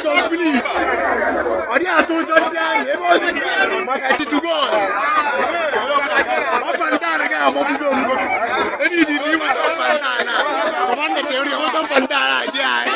complete. Ọdí àtúntò díẹ̀ ebe ó ti maka títú bọ́ọ̀lù. Ọ̀pá ndá rẹ̀ gà mọ́ bíbí òmùgọ̀. Ẹni ìdí ní ìwé ọ̀pá ndá náà. Kọ̀mọ́ndà tẹ̀wé ní ọ̀pá ndá náà jẹ́ àyè.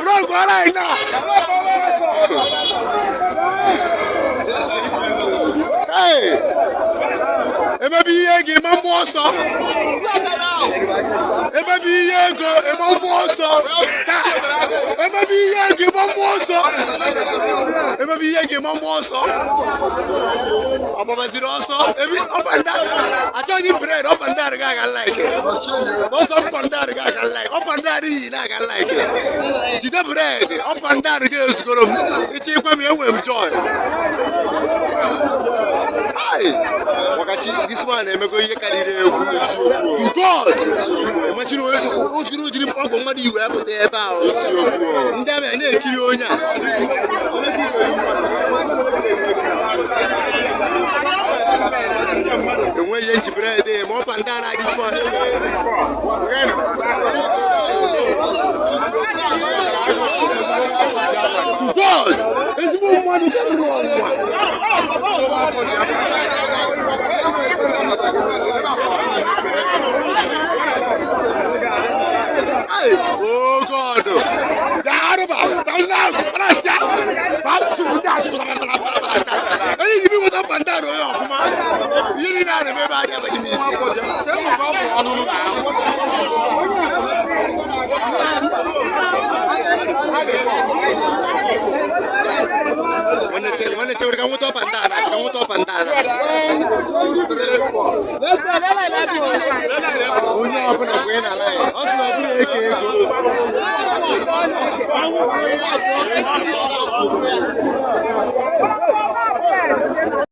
Bro, gola ina. Hey! Ebe bi yege ma mo so. Ebe bi yego e ma mo so. Ebe bi yege ma mo so. Ebe bi yege ma mo so. Obo ma zero so. Ebi opanda. Acho ni bread opanda ga like. Don't opanda ga like. Opanda ri na ga like. Jide bread opanda ga esugoro m. Ichi kwa mi enwe m joy. Hi. Wakachi this man emego ihe karịrị egwu eziokwu. To God. Emachiri onye ojiri ọgwụ mmadụ iwe apụta ebe ahụ. Ndị ebe na-ekiri onye a. Enweghị ihe njibere ede ma ọ panda na this man. To God. Ezigbo mmadụ ka ụlọ ọnwụwa. Hey, oh God! Yaruba, Tanzania, Palestina, Palestina. Hey, you know what I'm doing? You didn't remember I ever did this. When they say we're going to Pantana, we're going to Pantana. Onye ọbụla kwe na ala ya. Ọ sị na ọ bụrụ eke ego.